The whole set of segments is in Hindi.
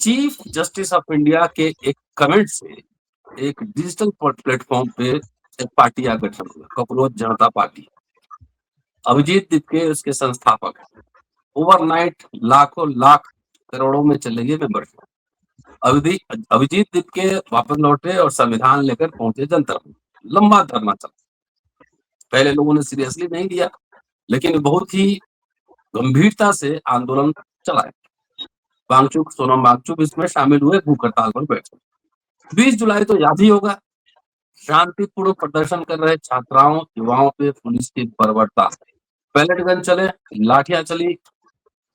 चीफ जस्टिस ऑफ इंडिया के एक कमेंट से एक डिजिटल प्लेटफॉर्म पे एक पार्टी का गठन हुआ, कॉकरोच जनता पार्टी। अभिजीत दीपके उसके संस्थापक हैं। ओवरनाइट लाखों लाख करोड़ों में चले गए मेंबर। अभिजीत दीपके वापस लौटे और संविधान लेकर पहुंचे जंतर मंतर। लंबा धरना चला। पहले लोगों ने सीरियसली नहीं लिया, लेकिन बहुत ही गंभीरता से आंदोलन चलाया। वांगचुक, सोनम वांगचुक इसमें शामिल हुए, भूख हड़ताल पर बैठे। 20 जुलाई तो याद ही होगा। शांतिपूर्ण प्रदर्शन कर रहे छात्राओं युवाओं पे पुलिस की बर्बरता। पैलेट गन चले, लाठियां चली,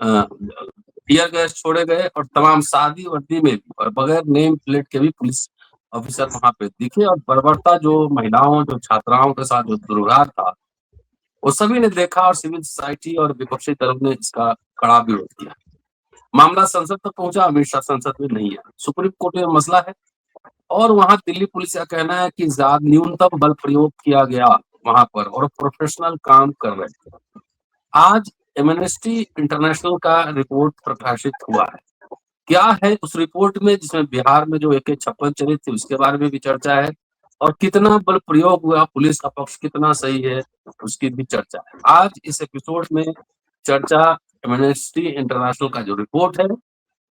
टीयर गैस छोड़े गए और तमाम सादी वर्दी में भी और बगैर नेम प्लेट के भी पुलिस ऑफिसर वहां पे दिखे। और बर्बरता जो महिलाओं, जो छात्राओं के साथ जो दुर्व्यवहार था, वो सभी ने देखा और सिविल सोसाइटी और विपक्षी तरफ ने इसका कड़ा विरोध किया। मामला संसद तक पहुंचा। अमित शाह संसद में नहीं है, सुप्रीम कोर्ट में मसला है और वहां दिल्ली पुलिस का कहना है कि न्यूनतम बल प्रयोग किया गया वहां पर और प्रोफेशनल काम कर रहे थे। आज एमनेस्टी इंटरनेशनल का रिपोर्ट प्रकाशित हुआ है। क्या है उस रिपोर्ट में, जिसमें बिहार में जो AK-56 चली थी उसके बारे में भी चर्चा है और कितना बल प्रयोग हुआ, पुलिस का पक्ष कितना सही है, उसकी भी चर्चा है। आज इस एपिसोड में चर्चा एमनेस्टी इंटरनेशनल का जो रिपोर्ट है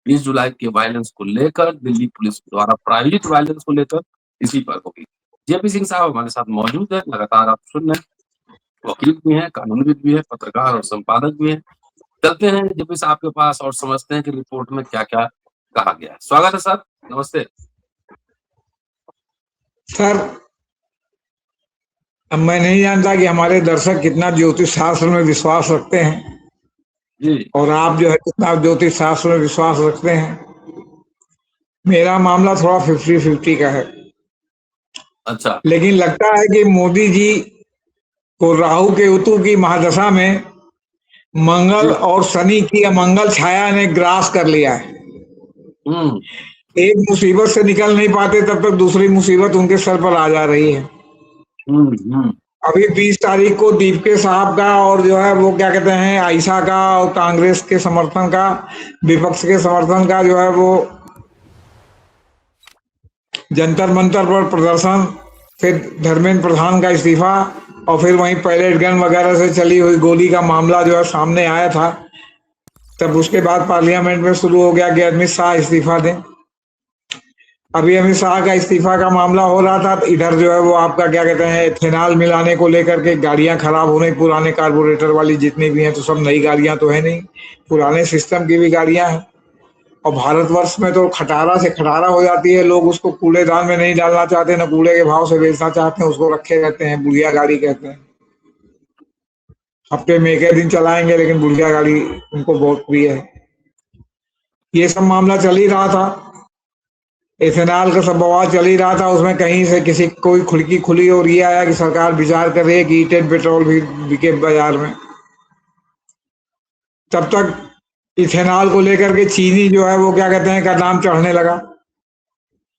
20 जुलाई के वायलेंस को लेकर, दिल्ली पुलिस द्वारा प्रायोजित वायलेंस को लेकर, इसी पर होगी। JP सिंह साहब हमारे साथ मौजूद है। लगातार आप सुन रहे हैं, वकील भी हैं, कानूनविद भी है, पत्रकार और संपादक भी हैं। चलते हैं JP साहब के पास और समझते हैं कि रिपोर्ट में क्या क्या कहा गया है। स्वागत है सर, नमस्ते सर। अब मैं नहीं जानता कि हमारे दर्शक कितना ज्योतिष शास्त्र में विश्वास रखते हैं जी। और आप जो है कितना ज्योतिष शास्त्र में विश्वास रखते हैं। मेरा मामला थोड़ा 50-50 का है। अच्छा। लेकिन लगता है कि मोदी जी को राहु केतु की महादशा में मंगल और शनि की अमंगल छाया ने ग्रास कर लिया है। एक मुसीबत से निकल नहीं पाते तब तक दूसरी मुसीबत उनके सर पर आ जा रही है। अभी 20 तारीख को दीपके साहब का और जो है वो क्या कहते हैं आयशा का और कांग्रेस के समर्थन का, विपक्ष के समर्थन का जो है वो जंतर मंतर पर प्रदर्शन, फिर धर्मेंद्र प्रधान का इस्तीफा और फिर वहीं पैलेट गन वगैरह से चली हुई गोली का मामला जो है सामने आया था। तब उसके बाद पार्लियामेंट में शुरू हो गया कि अमित शाह इस्तीफा दें। अभी अमित शाह का इस्तीफा का मामला हो रहा था, इधर जो है वो आपका क्या कहते हैं इथेनॉल मिलाने को लेकर के गाड़ियां खराब हो रही, पुराने कार्बोरेटर वाली जितनी भी हैं, तो सब नई गाड़ियां तो है नहीं, पुराने सिस्टम की भी गाड़ियां हैं। और भारतवर्ष में तो खटारा से खटारा हो जाती है, लोग उसको कूड़ेदान में नहीं डालना चाहते, न कूड़े के भाव से बेचना चाहते हैं, उसको रखे रहते हैं, बुढ़िया गाड़ी कहते हैं। हफ्ते में एक दिन चलाएंगे लेकिन बुढ़िया गाड़ी उनको बहुत प्रिय है। ये सब मामला चल ही रहा था, इथेनॉल का सब बवाल चल ही रहा था। उसमें कहीं से किसी कोई खिड़की खुली और ये आया कि सरकार विचार कर रही है कि ईटेन पेट्रोल भी बिके बाजार में। तब तक इथेनॉल को लेकर के चीनी जो है वो क्या कहते हैं का दाम चढ़ने लगा।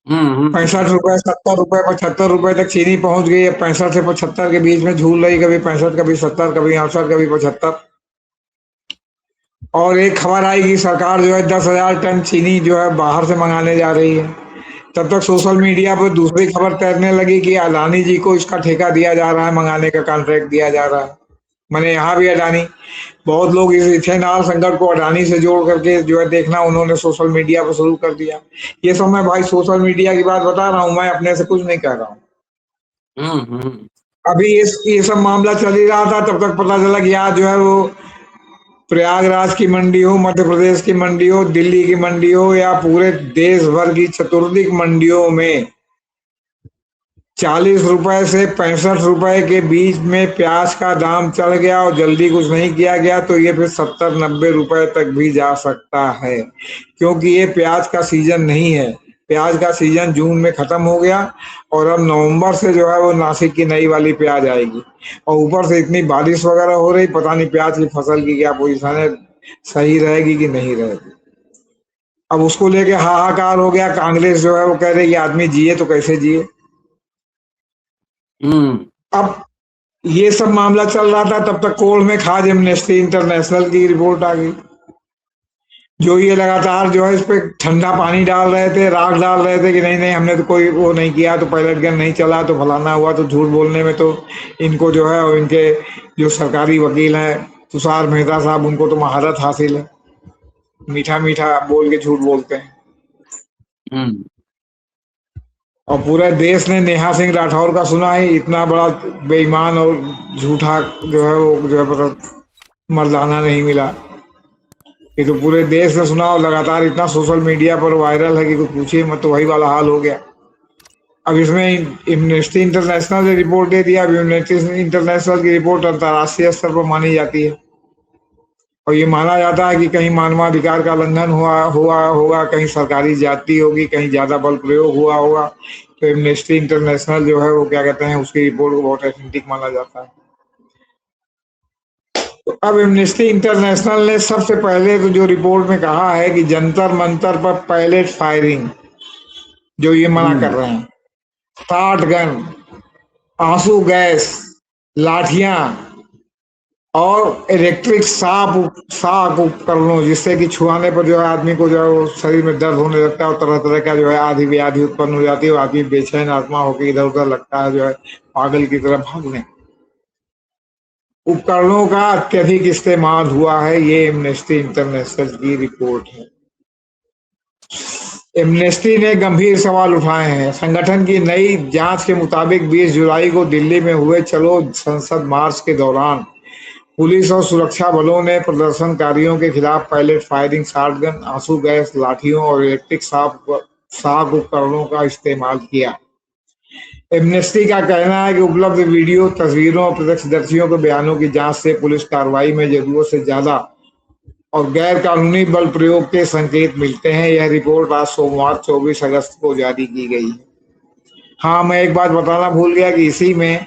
65 रुपए, 70 रुपए, 75 रुपए तक चीनी पहुंच गई है। 65 से 75 के बीच में झूल रही, कभी 65, कभी 70, कभी 68, कभी 75। और एक खबर आई कि सरकार जो है 10,000 टन चीनी जो है बाहर से मंगाने जा रही है। तब तक सोशल मीडिया पर दूसरी खबर तैरने लगी कि अडानी जी को इसका ठेका दिया जा रहा है, मंगाने का कॉन्ट्रैक्ट दिया जा रहा है। मैंने यहाँ भी अडानी, बहुत लोग इस इथेनॉल संकट को अडानी से जोड़ करके जो है देखना उन्होंने सोशल मीडिया पर शुरू कर दिया। ये सब मैं भाई सोशल मीडिया की बात बता रहा हूँ, मैं अपने से कुछ नहीं कह रहा हूँ। अभी ये सब मामला चल ही रहा था, तब तक पता चला कि आज जो है वो प्रयागराज की मंडी हो, मध्य प्रदेश की मंडी हो, दिल्ली की मंडी हो या पूरे देश भर की चतुर्दिक मंडियों में 40 रुपए से 65 रुपए के बीच में प्याज का दाम चढ़ गया और जल्दी कुछ नहीं किया गया तो ये फिर 70-90 रुपए तक भी जा सकता है, क्योंकि ये प्याज का सीजन नहीं है। प्याज का सीजन जून में खत्म हो गया और अब नवंबर से जो है वो नासिक की नई वाली प्याज आएगी। और ऊपर से इतनी बारिश वगैरह हो रही, पता नहीं प्याज की फसल की क्या पोजीशन है, सही रहेगी कि नहीं रहेगी। अब उसको लेके हाहाकार हो गया। कांग्रेस जो है वो कह रही है आदमी जिए तो कैसे जिए। अब ये सब मामला चल रहा था, तब तक कोर्ट में खाज एमनेस्टी इंटरनेशनल की रिपोर्ट आ गई। जो ये लगातार जो है इस पे ठंडा पानी डाल रहे थे, राख डाल रहे थे कि नहीं नहीं हमने तो कोई वो नहीं किया, तो पायलट गन नहीं चला, तो फलाना हुआ, तो झूठ बोलने में तो इनको जो है, और इनके जो सरकारी वकील हैं तुषार मेहता साहब, उनको तो महारत हासिल है, मीठा मीठा बोल के झूठ बोलते हैं। हम्म। और पूरे देश ने नेहा सिंह राठौर का सुना है, इतना बड़ा बेईमान और झूठा जो है वो जो है मतलब मर्दाना नहीं मिला। ये तो पूरे देश ने सुना और लगातार इतना सोशल मीडिया पर वायरल है कि कुछ पूछिए मत, तो वही वाला हाल हो गया। अब इसमें एमनेस्टी इंटरनेशनल ने रिपोर्ट दे दिया। अब एमनेस्टी इंटरनेशनल की रिपोर्ट अंतर्राष्ट्रीय स्तर पर मानी जाती है और ये माना जाता है कि कहीं मानवाधिकार का उल्लंघन हुआ हुआ होगा, कहीं सरकारी ज्यादती होगी, कहीं ज्यादा बल प्रयोग हुआ होगा, तो एमनेस्टी इंटरनेशनल जो है वो क्या कहते हैं, उसकी रिपोर्ट को बहुत ऑथेंटिक माना जाता है। तो अब एमनेस्टी इंटरनेशनल ने सबसे पहले तो जो रिपोर्ट में कहा है कि जंतर मंतर पर पैलेट फायरिंग जो ये मना कर रहे हैं, 60 गन, आंसू गैस, लाठियां और इलेक्ट्रिक शाक उपकरणों जिससे कि छुआने पर जो है आदमी को जो है वो शरीर में दर्द होने लगता है और तरह तरह का जो है आदि व्याधि उत्पन्न हो जाती है, आदमी बेचैन आत्मा होकर इधर उधर लगता है जो है पागल की तरह भागने। उपकरणों का अत्यधिक इस्तेमाल हुआ है, ये एमनेस्टी इंटरनेशनल की रिपोर्ट है। एमनेस्टी ने गंभीर सवाल उठाए हैं। संगठन की नई जांच के मुताबिक 20 जुलाई को दिल्ली में हुए चलो संसद मार्च के दौरान पुलिस और सुरक्षा बलों ने प्रदर्शनकारियों के खिलाफ पैलेट फायरिंग, शॉटगन, आंसू गैस, लाठियों और इलेक्ट्रिक शाक उपकरणों का इस्तेमाल किया। एमनेस्टी का कहना है कि उपलब्ध वीडियो, तस्वीरों और प्रत्यक्षदर्शियों के बयानों की जांच से पुलिस कार्रवाई में जरूरत से ज्यादा और गैर कानूनी बल प्रयोग के संकेत मिलते हैं। यह रिपोर्ट आज सोमवार 24 अगस्त को जारी की गई है। हाँ, मैं एक बात बताना भूल गया कि इसी में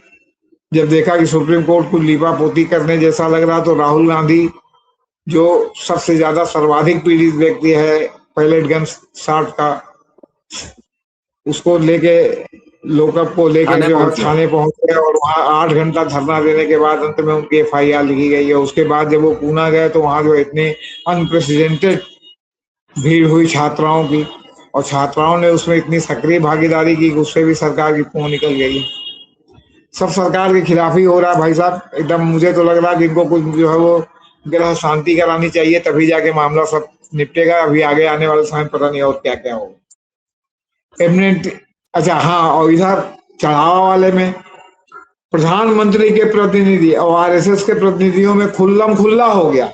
जब देखा कि सुप्रीम कोर्ट को लीपापोती करने जैसा लग रहा, तो राहुल गांधी जो सबसे ज्यादा सर्वाधिक पीड़ित व्यक्ति है पैलेट गन शॉट का, उसको लेके लोकअप को लेके जो है थाने पहुंच गए और वहाँ 8 घंटा धरना देने के बाद अंत में उनकी FIR लिखी गई है। उसके बाद जब वो पूना गए तो वहाँ जो इतने अनप्रेसिडेंटेड भीड़ हुई छात्राओं की, और छात्राओं ने उसमें इतनी सक्रिय भागीदारी की कि उससे भी सरकार की पों निकल गई। सब सरकार के खिलाफ ही हो रहा है भाई साहब एकदम। मुझे तो लग रहा है कि इनको कुछ जो है वो ग्रह शांति करानी चाहिए, तभी जाके मामला सब निपटेगा। अभी आगे आने वाले समय पता नहीं और क्या क्या होगा। एमनेट अच्छा हाँ, और इधर चढ़ावा वाले में प्रधानमंत्री के प्रतिनिधि और RSS के प्रतिनिधियों में खुल्लम खुल्ला हो गया।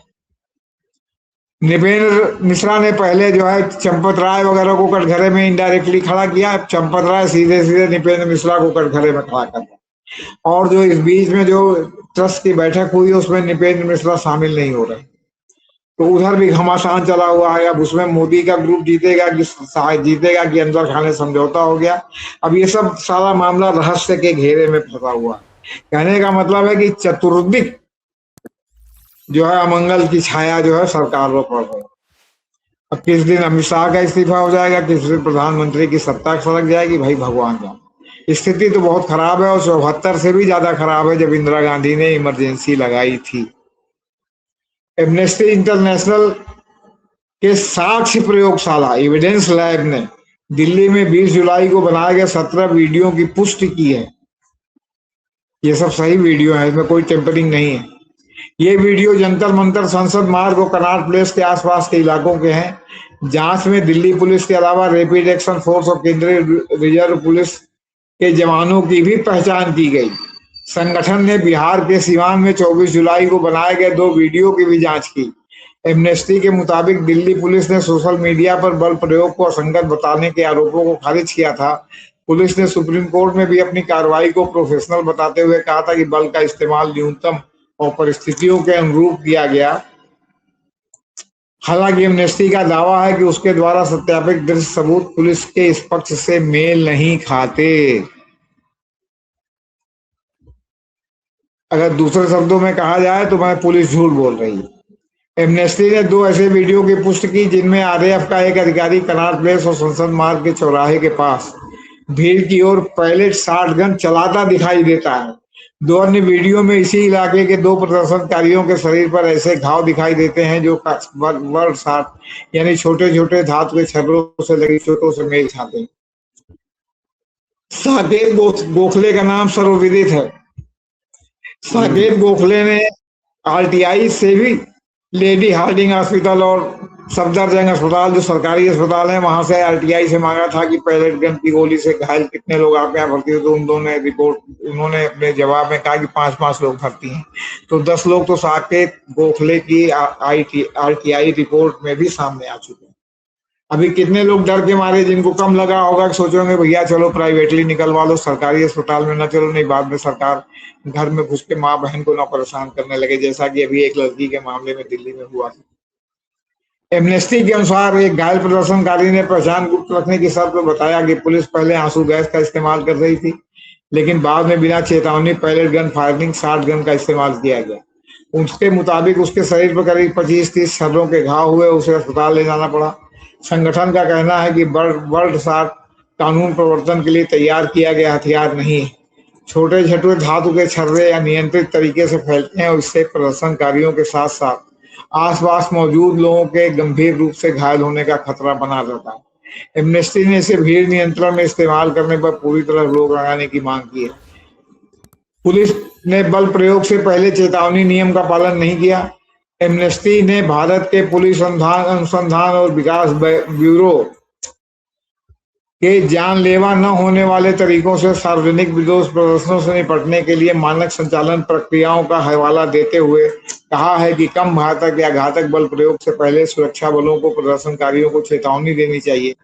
नृपेंद्र मिश्रा ने पहले जो है चंपत राय वगैरह को कटघरे में इनडायरेक्टली खड़ा किया, चंपत राय सीधे सीधे नृपेंद्र मिश्रा को कटघरे में खड़ा कर दिया। और जो इस बीच में जो ट्रस्ट की बैठक हुई उसमें नृपेंद्र मिश्रा शामिल नहीं हो रहे, तो उधर भी घमासान चला हुआ है। अब उसमें मोदी का ग्रुप जीतेगा कि अंदर खाने समझौता हो गया। अब ये सब सारा मामला रहस्य के घेरे में फंसा हुआ है। कहने का मतलब है कि चतुर्दिक जो है अमंगल की छाया जो है सरकार पर पड़ रही है। अब किस दिन अमित शाह का इस्तीफा हो जाएगा, किस दिन प्रधानमंत्री की सत्ता सरक जाएगी, भाई भगवान जाने। स्थिति तो बहुत खराब है और 74 से भी ज्यादा खराब है जब इंदिरा गांधी ने इमरजेंसी लगाई थी। एमनेस्टी इंटरनेशनल के साक्ष्य प्रयोगशाला एविडेंस लैब ने दिल्ली में 20 जुलाई को बनाए गए 17 वीडियो की पुष्टि की है। ये सब सही वीडियो है, इसमें कोई टेम्परिंग नहीं है। ये वीडियो जंतर मंतर, संसद मार्ग और कनॉट प्लेस के आसपास के इलाकों के हैं। जांच में दिल्ली पुलिस के अलावा रैपिड एक्शन फोर्स और केंद्रीय रिजर्व पुलिस के जवानों की भी पहचान की गई। संगठन ने बिहार के सिवान में 24 जुलाई को बनाए गए 2 वीडियो की भी जांच की। एमनेस्टी के मुताबिक दिल्ली पुलिस ने सोशल मीडिया पर बल प्रयोग को असंगत बताने के आरोपों को खारिज किया था। पुलिस ने सुप्रीम कोर्ट में भी अपनी कार्रवाई को प्रोफेशनल बताते हुए कहा था कि बल का इस्तेमाल न्यूनतम और परिस्थितियों के अनुरूप किया गया। हालांकि एमनेस्टी का दावा है कि उसके द्वारा सत्यापित दृश्य सबूत पुलिस के इस पक्ष से मेल नहीं खाते। अगर दूसरे शब्दों में कहा जाए तो मैं पुलिस झूठ बोल रही है। एमनेस्टी ने 2 ऐसे वीडियो की पुष्टि की जिनमें RAF का एक अधिकारी कनॉट प्लेस और संसद मार्ग के चौराहे के पास भीड़ की ओर पैलेट शॉटगन चलाता दिखाई देता है। दो अन्य वीडियो में इसी इलाके के दो प्रदर्शनकारियों के शरीर पर ऐसे घाव दिखाई देते हैं जो वर्ड शार्ट यानी छोटे छोटे धातु के छर्रों से लगी चोटों से मेल खाते हैं। साकेत गोखले का नाम सर्वविदित है। साकेत गोखले ने आरटीआई से भी लेडी हार्डिंग अस्पताल और सफदरजंग अस्पताल जो सरकारी अस्पताल है वहां से आरटीआई से मांगा था कि पैलेट गन की गोली से घायल कितने लोग आपके यहाँ भर्ती हो, तो उन्होंने अपने जवाब में कहा कि 5 लोग भर्ती हैं। तो 10 लोग तो साकेत गोखले की आरटीआई रिपोर्ट में भी सामने आ चुके हैं। अभी कितने लोग डर के मारे, जिनको कम लगा होगा सोचेंगे भैया चलो प्राइवेटली निकलवा लो, सरकारी अस्पताल में ना चलो, नहीं बाद में सरकार घर में घुस के माँ बहन को ना परेशान करने लगे, जैसा कि अभी एक लड़की के मामले में दिल्ली में हुआ। एमनेस्टी के अनुसार एक घायल प्रदर्शनकारी ने पहचान गुप्त रखने की शर्त में बताया कि पुलिस पहले आंसू गैस का इस्तेमाल कर रही थी, लेकिन बाद में बिना चेतावनी pellet gun firing shot gun का इस्तेमाल किया गया। उसके मुताबिक उसके शरीर पर करीब 25-30 छर्रों के घाव हुए, उसे अस्पताल ले जाना पड़ा। संगठन का कहना है कि वर्ल्ड शार्ट कानून प्रवर्तन के लिए तैयार किया गया हथियार नहीं है। छोटे छोटे धातु के छर्रे या नियंत्रित तरीके से फैलते हैं और इससे प्रदर्शनकारियों के साथ साथ आसपास मौजूद लोगों के गंभीर रूप से घायल होने का खतरा बना रहता है। एमनेस्टी ने इसे भीड़ नियंत्रण में इस्तेमाल करने पर पूरी तरह रोक लगाने की मांग की है। पुलिस ने बल प्रयोग से पहले चेतावनी नियम का पालन नहीं किया। एमनेस्टी ने भारत के पुलिस अनुसंधान और विकास ब्यूरो के जानलेवा न होने वाले तरीकों से सार्वजनिक विरोध प्रदर्शनों से निपटने के लिए मानक संचालन प्रक्रियाओं का हवाला देते हुए कहा है कि कम घातक या घातक बल प्रयोग से पहले सुरक्षा बलों को प्रदर्शनकारियों को चेतावनी देनी चाहिए।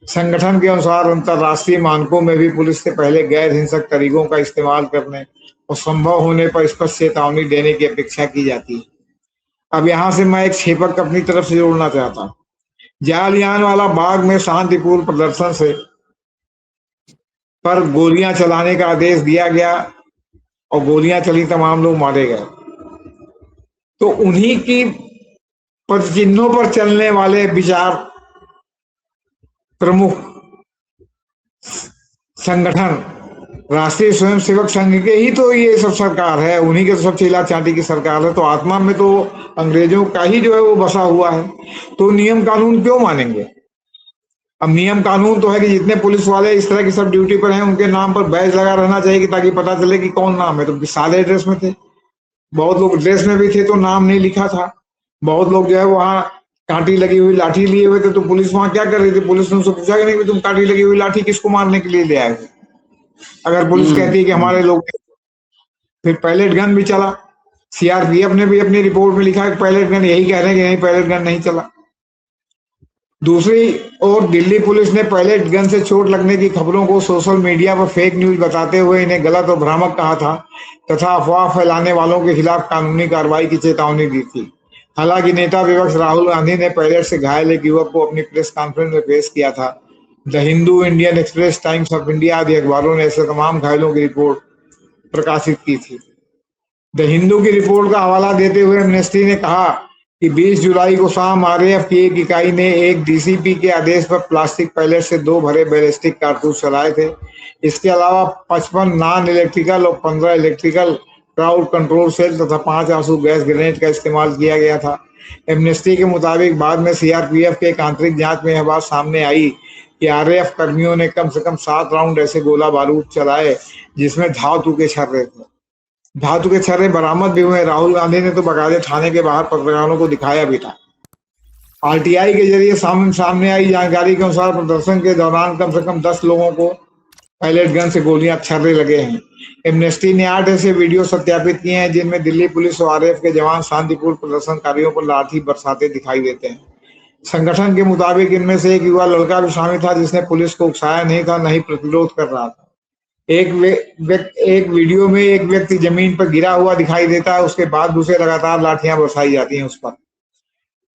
संगठन के अनुसार अंतर्राष्ट्रीय मानकों में भी पुलिस से पहले गैर हिंसक तरीकों का इस्तेमाल करने और संभव होने पर स्पष्ट चेतावनी देने की अपेक्षा की जाती है। अब यहाँ से मैं एक छेपक अपनी तरफ से जोड़ना चाहता हूँ। जालियांवाला बाग में शांतिपूर्ण प्रदर्शन से पर गोलियां चलाने का आदेश दिया गया और गोलियां चली, तमाम लोग मारे गए। तो उन्हीं की पदचिन्हों पर चलने वाले विचार प्रमुख संगठन राष्ट्रीय स्वयंसेवक संघ के ही तो ये सब सरकार है, उन्हीं के सब चीला चांटी की सरकार है। तो आत्मा में तो अंग्रेजों का ही जो है वो बसा हुआ है, तो नियम कानून क्यों मानेंगे? अब नियम कानून तो है कि जितने पुलिस वाले इस तरह की सब ड्यूटी पर हैं उनके नाम पर बैज लगा रहना चाहिए ताकि पता चले कि कौन नाम है। तो सादे ड्रेस में थे, बहुत लोग ड्रेस में भी थे तो नाम नहीं लिखा था, बहुत लोग जो है वहाँ कांटी लगी हुई लाठी लिए हुए थे। तो पुलिस वहां क्या कर रही थी? पुलिस ने उनसे पूछा कि नहीं तुम कांटी लगी हुई लाठी किसको मारने के लिए ले आए? अगर पुलिस कहती है कि हमारे लोग, फिर पैलेट गन भी चला। सीआरपीएफ ने भी अपनी रिपोर्ट में लिखा है कि पैलेट गन, यही कह रहे हैं कि नहीं पैलेट गन नहीं चला। दूसरी ओर दिल्ली पुलिस ने पैलेट गन से चोट लगने की खबरों को सोशल मीडिया पर फेक न्यूज बताते हुए इन्हें गलत और भ्रामक कहा था तथा अफवाह फैलाने वालों के खिलाफ कानूनी कार्रवाई की चेतावनी दी थी। हालांकि नेता विपक्ष राहुल गांधी ने पैलेट से घायल एक युवक को अपनी प्रेस कॉन्फ्रेंस में पेश किया था। The Hindu, Indian express, times of India आदि अखबारों ने ऐसे तमाम घायलों की रिपोर्ट प्रकाशित की थी। द हिंदू की रिपोर्ट का हवाला देते हुए एमनेस्टी ने कहा कि 20 जुलाई को शाम आरएएफ की एक इकाई ने एक डीसीपी के आदेश पर प्लास्टिक पैलेट से 2 भरे बैलिस्टिक कारतूस चलाए थे। इसके अलावा 55 नॉन इलेक्ट्रिकल और 15 इलेक्ट्रिकल क्राउड कंट्रोल सेल तथा 5 आंसू गैस ग्रेनेड का इस्तेमाल किया गया था। एमनेस्टी के मुताबिक बाद में सीआरपीएफ के एक आंतरिक जांच में यह बात सामने आई कि आरएएफ कर्मियों ने कम से कम 7 राउंड ऐसे गोला बारूद चलाए जिसमें धातु के छर्रे थे। धातु के छर्रे बरामद भी हुए। राहुल गांधी ने तो बकायदे थाने के बाहर पत्रकारों को दिखाया भी था। आरटीआई के जरिए सामने आई जानकारी के अनुसार प्रदर्शन के दौरान कम से कम 10 लोगों को पैलेट गन से गोलियां छर्रे लगे हैं। एमनेस्टी ने 8 ऐसे वीडियो सत्यापित किए हैं जिनमें दिल्ली पुलिस और आरएएफ के जवान शांतिपूर्ण प्रदर्शनकारियों पर लाठी बरसाते दिखाई देते हैं। संगठन के मुताबिक इनमें से एक युवा लड़का भी शामिल था जिसने पुलिस को उकसाया नहीं था, नहीं प्रतिरोध कर रहा था। एक वीडियो में एक व्यक्ति जमीन पर गिरा हुआ दिखाई देता है, उसके बाद दूसरे लगातार लाठियां बरसाई जाती हैं उस पर।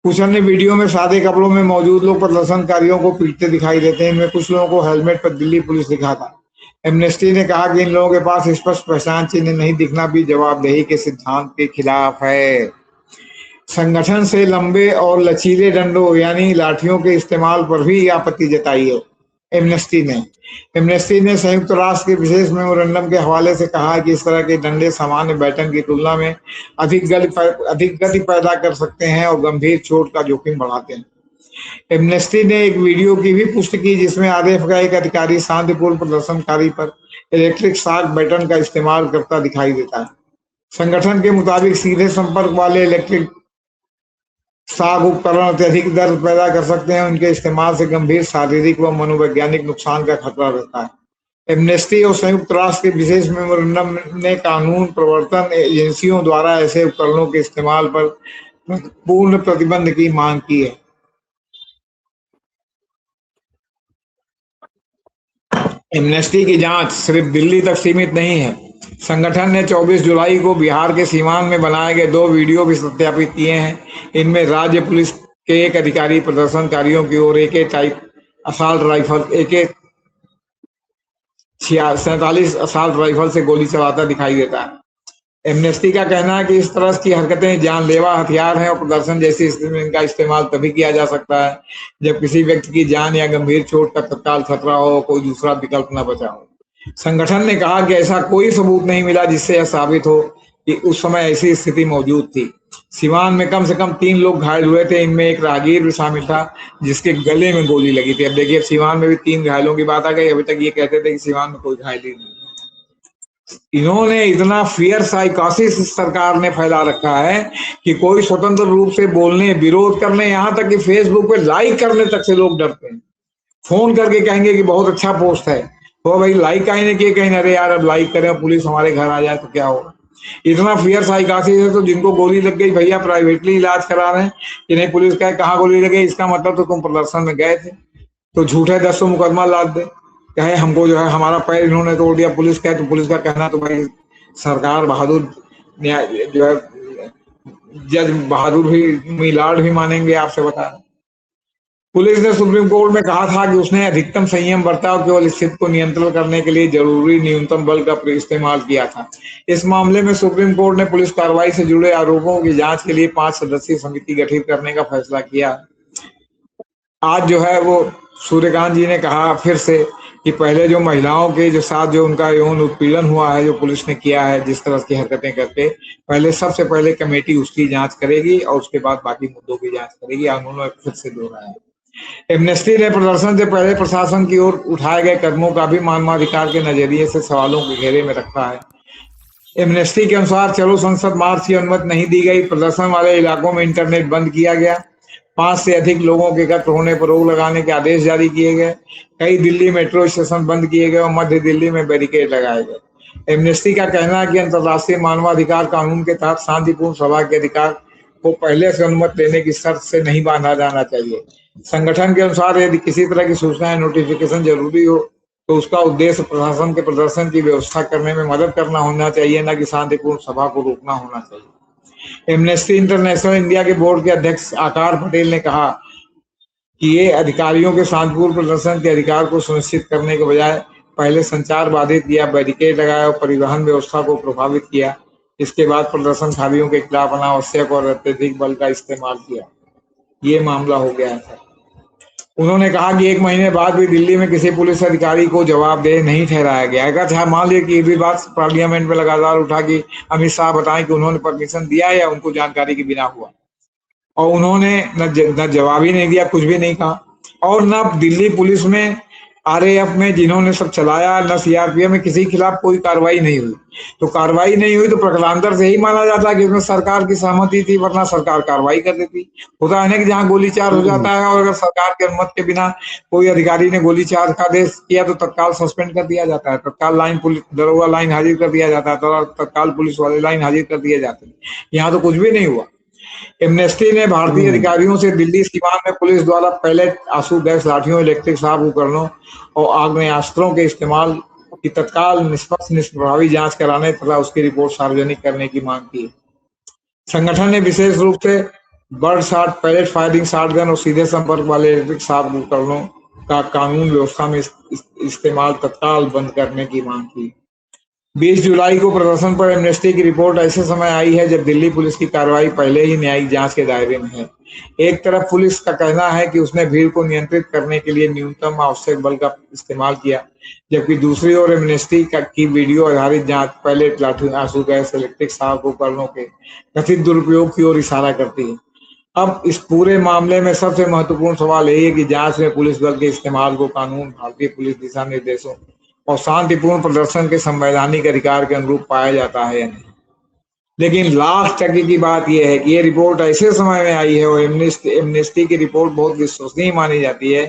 कुछ अन्य वीडियो में सादे कपड़ों में मौजूद लोग प्रदर्शनकारियों को पीटते दिखाई देते हैं। इनमें कुछ लोगों को हेलमेट पर दिल्ली पुलिस लिखा था। एमनेस्टी ने कहा कि इन लोगों के पास स्पष्ट पहचान चिन्ह नहीं दिखना भी जवाबदेही के सिद्धांत के खिलाफ है। संगठन से लंबे और लचीले डंडों यानी लाठियों के इस्तेमाल पर भी आपत्ति जताई है। एमनेस्टी ने संयुक्त राष्ट्र के विशेष मेमोरेंडम के हवाले से कहा कि इस तरह के डंडे सामान्य बैटन की तुलना में अधिक गति पैदा कर सकते हैं और गंभीर चोट का जोखिम बढ़ाते हैं। एमनेस्टी ने एक वीडियो की भी पुष्टि की जिसमें आरएएफ का एक अधिकारी शांतिपूर्ण प्रदर्शनकारी पर इलेक्ट्रिक शॉक बैटन का इस्तेमाल करता दिखाई देता है। संगठन के मुताबिक सीधे संपर्क वाले इलेक्ट्रिक शॉक उपकरण अत्यधिक दर्द पैदा कर सकते हैं। उनके इस्तेमाल से गंभीर शारीरिक व मनोवैज्ञानिक नुकसान का खतरा रहता है। एमनेस्टी और संयुक्त राष्ट्र के विशेष मेमोरेंडम ने कानून प्रवर्तन एजेंसियों द्वारा ऐसे उपकरणों के इस्तेमाल पर पूर्ण प्रतिबंध की मांग की है। एमनेस्टी की जांच सिर्फ दिल्ली तक सीमित नहीं है। संगठन ने 24 जुलाई को बिहार के सीवान में बनाए गए 2 वीडियो भी सत्यापित किए हैं। इनमें राज्य पुलिस के एक अधिकारी प्रदर्शनकारियों की ओर AK type assault rifle AK 47 assault rifle से गोली चलाता दिखाई देता है। एमनेस्टी का कहना है कि इस तरह की हरकतें जानलेवा हथियार हैं और प्रदर्शन जैसी स्थिति में इनका इस्तेमाल तभी किया जा सकता है जब किसी व्यक्ति की जान या गंभीर चोट का तत्काल खतरा हो, कोई दूसरा विकल्प न बचा हो। संगठन ने कहा कि ऐसा कोई सबूत नहीं मिला जिससे यह साबित हो कि उस समय ऐसी स्थिति मौजूद थी। सीवान में कम से कम 3 लोग घायल हुए थे। इनमें एक राहगीर भी शामिल था जिसके गले में गोली लगी थी। अब देखिए, सीवान में भी 3 घायलों की बात आ गई। अभी तक ये कहते थे कि सीवान में कोई घायल ही नहीं। इन्होंने इतना फियर साइकोसिस सरकार ने फैला रखा है कि कोई स्वतंत्र रूप से बोलने, विरोध करने, यहाँ तक कि फेसबुक पे लाइक करने तक से लोग डरते हैं। फोन करके कहेंगे कि बहुत अच्छा पोस्ट है, तो भाई लाइक कहीं ने किए, कहीं अरे यार अब लाइक करें, पुलिस हमारे घर आ जाए तो क्या होगा। इतना फियर साइकोसिस है। तो जिनको गोली लग गई भैया प्राइवेटली इलाज करा रहे हैं कि नहीं, पुलिस का कहाँ गोली लग गई, इसका मतलब तो तुम प्रदर्शन में गए थे, तो झूठे 10 मुकदमा लाद दे, कहे हमको जो है हमारा पैर इन्होंने तोड़ दिया। पुलिस का तो पुलिस का कहना तो भाई सरकार बहादुर, न्याय जो है जज बहादुर भी, मिलाड भी मानेंगे आपसे बता। पुलिस ने सुप्रीम कोर्ट में कहा था कि उसने अधिकतम संयम बरताव केवल स्थिति को नियंत्रण करने के लिए जरूरी न्यूनतम बल का इस्तेमाल किया था। इस मामले में सुप्रीम कोर्ट ने पुलिस कार्रवाई से जुड़े आरोपों की जांच के लिए 5 सदस्यीय समिति गठित करने का फैसला किया। आज जो है वो सूर्यकांत जी ने कहा फिर से कि पहले जो महिलाओं के जो साथ जो उनका यौन उत्पीड़न हुआ है, जो पुलिस ने किया है जिस तरह की हरकतें करके, पहले सबसे पहले कमेटी उसकी जांच करेगी और उसके बाद बाकी मुद्दों की जांच करेगी। उन्होंने फिर से दोहराया है। एमनेस्टी ने प्रदर्शन से पहले प्रशासन की ओर उठाए गए कदमों का भी मानवाधिकार के नजरिए से सवालों के घेरे में रखा है। एमनेस्टी के अनुसार चलो संसद मार्च की अनुमति नहीं दी गई, प्रदर्शन वाले इलाकों में इंटरनेट बंद किया गया, 5 से अधिक लोगों के एकत्र होने पर रोक लगाने के आदेश जारी किए गए, कई दिल्ली मेट्रो स्टेशन बंद किए गए और मध्य दिल्ली में बैरिकेड लगाए गए। एमनेस्टी का कहना है कि अंतर्राष्ट्रीय मानवाधिकार कानून के तहत शांतिपूर्ण सभा के अधिकार को पहले से अनुमति लेने की शर्त से नहीं बांधा जाना चाहिए। संगठन के अनुसार यदि किसी तरह की सूचना या नोटिफिकेशन जरूरी हो तो उसका उद्देश्य प्रशासन के प्रदर्शन की व्यवस्था करने में मदद करना होना चाहिए, न कि शांतिपूर्ण सभा को रोकना होना चाहिए। एमनेस्टी इंटरनेशनल इंडिया के बोर्ड के अध्यक्ष आकार पटेल ने कहा कि ये अधिकारियों के शांतिपूर्ण प्रदर्शन के अधिकार को सुनिश्चित करने के बजाय पहले संचार बाधित किया, बैरिकेड लगाया और परिवहन व्यवस्था को प्रभावित किया। इसके बाद प्रदर्शनकारियों के खिलाफ अनावश्यक और अत्यधिक बल का इस्तेमाल किया। ये मामला हो गया था। उन्होंने कहा कि 1 महीने बाद भी दिल्ली में किसी पुलिस अधिकारी को जवाबदेह नहीं ठहराया गया। अगर मान लिया कि ये भी बात पार्लियामेंट में लगातार उठा कि अमित शाह बताएं कि उन्होंने परमिशन दिया या उनको जानकारी के बिना हुआ, और उन्होंने न जवाब ही नहीं दिया, कुछ भी नहीं कहा। और न दिल्ली पुलिस में, आरएएफ में जिन्होंने सब चलाया, न सीआरपीएफ में किसी के खिलाफ कोई कार्रवाई नहीं हुई। तो कार्रवाई नहीं हुई तो प्रकलांतर से ही माना जाता है कि इसमें सरकार की सहमति थी, वरना सरकार कार्रवाई कर देती। होता है ना कि जहाँ गोलीचार हो जाता है और अगर सरकार की अनुमति के बिना कोई अधिकारी ने गोलीचार का आदेश किया तो तत्काल सस्पेंड कर दिया जाता है, तत्काल लाइन पुलिस दरोगा लाइन हाजिर कर दिया जाता है, तत्काल पुलिस वाले लाइन हाजिर कर दिए जाते हैं। यहाँ तो कुछ भी नहीं हुआ। एमनेस्टी ने भारतीय अधिकारियों से दिल्ली सीमा में पुलिस द्वारा पैलेट, आंसू गैस लाठियों, इलेक्ट्रिक शॉक उपकरणों और आग्नेयास्त्रों के इस्तेमाल की तत्काल निष्पक्ष निष्प्रभावी जांच कराने तथा उसकी रिपोर्ट सार्वजनिक करने की मांग की। संगठन ने विशेष रूप से bird shot, pellet firing shotgun और सीधे संपर्क वाले इलेक्ट्रिक शॉक उपकरणों का कानून व्यवस्था में इस्तेमाल तत्काल बंद करने की मांग की। 20 जुलाई को प्रदर्शन पर एमनेस्टी की रिपोर्ट ऐसे समय आई है जब दिल्ली पुलिस की कार्रवाई पहले ही न्यायिक जांच के दायरे में है। एक तरफ पुलिस का कहना है कि उसने भीड़ को नियंत्रित करने के लिए न्यूनतम आवश्यक बल का इस्तेमाल किया, जबकि दूसरी ओर एमनेस्टी की वीडियो आधारित जांच पैलेट, लाठी, आंसू गैस, इलेक्ट्रिक शॉक उपकरणों के कथित दुरुपयोग की ओर इशारा करती है। अब इस पूरे मामले में सबसे महत्वपूर्ण सवाल यही है कि जांच में पुलिस बल के इस्तेमाल को कानून, भारतीय पुलिस दिशा निर्देशों और शांतिपूर्ण प्रदर्शन के संवैधानिक अधिकार के अनुरूप पाया जाता है या नहीं। लेकिन लास्ट टकी की बात यह है कि ये रिपोर्ट ऐसे समय में आई है और एमनेस्टी की रिपोर्ट बहुत विश्वसनीय मानी जाती है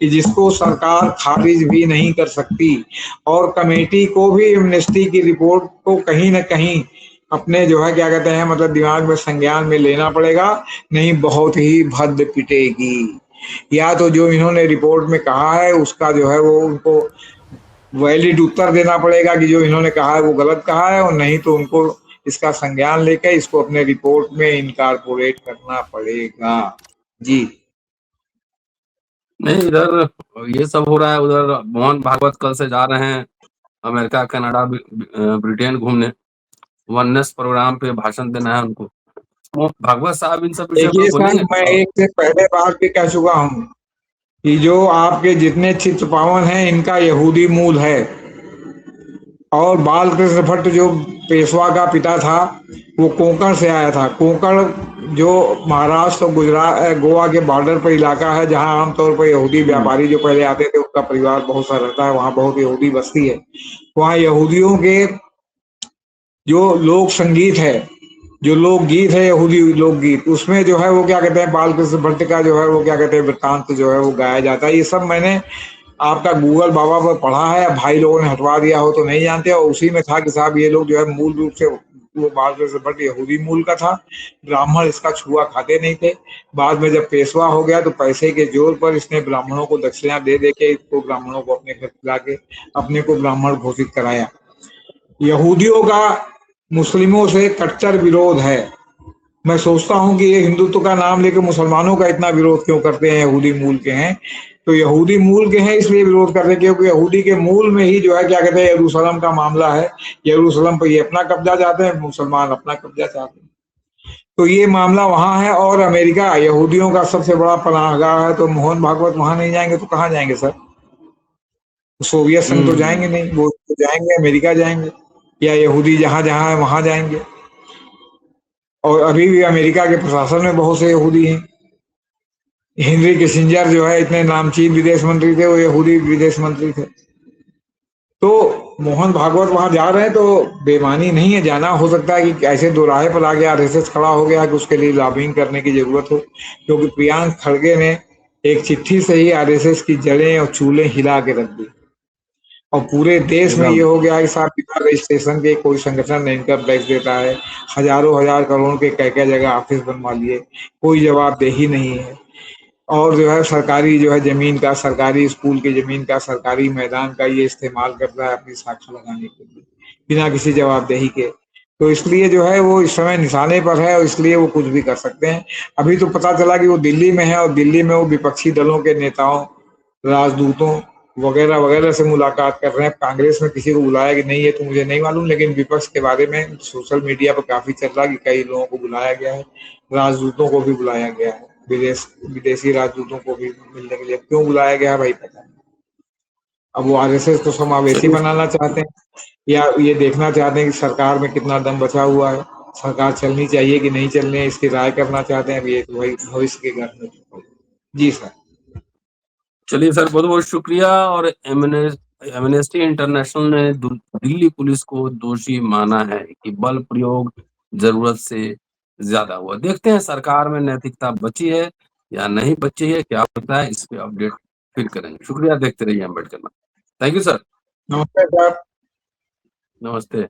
कि जिसको सरकार खारिज भी नहीं कर सकती, और कमेटी को भी एमनेस्टी की रिपोर्ट को कहीं ना कहीं अपने जो है क्या कहते हैं मतलब दिमाग में संज्ञान में लेना पड़ेगा, नहीं बहुत ही भद्द पिटेगी। या तो जो इन्होंने रिपोर्ट में कहा है उसका जो है वो उनको वैलिड उत्तर देना पड़ेगा कि जो इन्होंने कहा है वो गलत कहा है, और नहीं तो उनको इसका संज्ञान लेकर इसको अपने रिपोर्ट में इनकॉर्पोरेट करना पड़ेगा। जी नहीं, इधर ये सब हो रहा है, उधर मोहन भागवत कल से जा रहे हैं अमेरिका, कनाडा, ब्रिटेन घूमने, वननेस प्रोग्राम पे भाषण देना है उनको। मोहन भागवत साहब इन सब विषयों पर देखिए सर, बोलेंगे। मैं एक से पहले बार भी कह चुका हूँ कि जो आपके जितने चित्र पावन हैं इनका यहूदी मूल है, और बालकृष्ण भट्ट जो पेशवा का पिता था वो कोंकण से आया था। कोंकण जो महाराष्ट्र और गुजरात गोवा के बॉर्डर पर इलाका है, जहां आमतौर पर यहूदी व्यापारी जो पहले आते थे उनका परिवार बहुत सा रहता है, वहां बहुत यहूदी बस्ती है। वहां यहूदियों के जो लोक संगीत है, जो लोकगीत है, यहूदी लोकगीत, उसमें जो है वो क्या कहते हैं बालकृष्ण भट्ट का जो है वो क्या कहते हैं वृत्तांत जो है वो गाया जाता है। ये सब मैंने आपका गूगल बाबा पर पढ़ा है, भाई लोगों ने हटवा दिया हो तो नहीं जानते, और उसी में था कि साहब ये लोग जो है मूल रूप से वो बालकृष्ण भट्ट यहूदी मूल का था, ब्राह्मण इसका छुआ खाते नहीं थे। बाद में जब पेशवा हो गया तो पैसे के जोर पर इसने ब्राह्मणों को दक्षिणा दे दे के इसको ब्राह्मणों को अपने घर खिला के अपने को ब्राह्मण घोषित कराया। यहूदियों का मुस्लिमों से कट्टर विरोध है। मैं सोचता हूं कि ये हिंदुत्व का नाम लेकर मुसलमानों का इतना विरोध क्यों करते हैं, यहूदी मूल के हैं तो यहूदी मूल के हैं इसलिए विरोध करते हैं, क्योंकि यहूदी के मूल में ही जो है क्या कहते हैं यरूशलेम का मामला है। यरूशलेम पर ये अपना कब्जा चाहते हैं, मुसलमान अपना कब्जा चाहते हैं, तो ये मामला वहां है। और अमेरिका यहूदियों का सबसे बड़ा पनाहगाह है, तो मोहन भागवत वहां नहीं जाएंगे तो कहाँ जाएंगे सर? सोवियत संघ तो जाएंगे नहीं, वो तो जाएंगे अमेरिका जाएंगे, या यहूदी जहां जहां है वहां जाएंगे। और अभी भी अमेरिका के प्रशासन में बहुत से यहूदी हैं। हेनरी किसिंजर जो है इतने नामचीन विदेश मंत्री थे, वो यहूदी विदेश मंत्री थे। तो मोहन भागवत वहां जा रहे हैं तो बेमानी नहीं है, जाना। हो सकता है कि ऐसे दोराहे पर आ गया, आरएसएस खड़ा हो गया कि उसके लिए लॉबिंग करने की जरूरत हो, क्योंकि प्रियांक खड़गे ने एक चिट्ठी से ही आरएसएस की जड़ें और चूल्हे हिला के रख दी, और पूरे देश में ये हो गया कि साहब बिना रजिस्ट्रेशन के कोई संगठन इनकम टैक्स देता है, हजारों हजार करोड़ के कई जगह ऑफिस बनवा लिए, कोई जवाबदेही नहीं है। और जो है सरकारी जो है जमीन का, सरकारी स्कूल की जमीन का, सरकारी मैदान का ये इस्तेमाल करता है अपनी शाखा लगाने के लिए बिना किसी जवाबदेही के। तो इसलिए जो है वो इस समय निशाने पर है, और इसलिए वो कुछ भी कर सकते हैं। अभी तो पता चला कि वो दिल्ली में है, और दिल्ली में वो विपक्षी दलों के नेताओं, राजदूतों वगैरह वगैरह से मुलाकात कर रहे हैं। कांग्रेस में किसी को बुलाया कि नहीं है तो मुझे नहीं मालूम, लेकिन विपक्ष के बारे में सोशल मीडिया पर काफी चल रहा है कि कई लोगों को बुलाया गया है, राजदूतों को भी बुलाया गया है, विदेशी राजदूतों को भी मिलने के लिए। क्यों बुलाया गया भाई पता नहीं। अब वो आरएसएस को समावेशी चलिए बनाना चाहते हैं, या ये देखना चाहते हैं कि सरकार में कितना दम बचा हुआ है, सरकार चलनी चाहिए कि नहीं चलनी है, इसकी राय करना चाहते हैं। अब ये तो वही भविष्य के घर में। जी सर। चलिए सर, बहुत बहुत शुक्रिया। और एमनेस्टी इंटरनेशनल ने दिल्ली पुलिस को दोषी माना है कि बल प्रयोग जरूरत से ज्यादा हुआ। देखते हैं सरकार में नैतिकता बची है या नहीं बची है, क्या होता है, इस पे अपडेट फिर करेंगे। शुक्रिया, देखते रहिए अम्बेडकर। Thank you sir. नमस्ते सर। नमस्ते।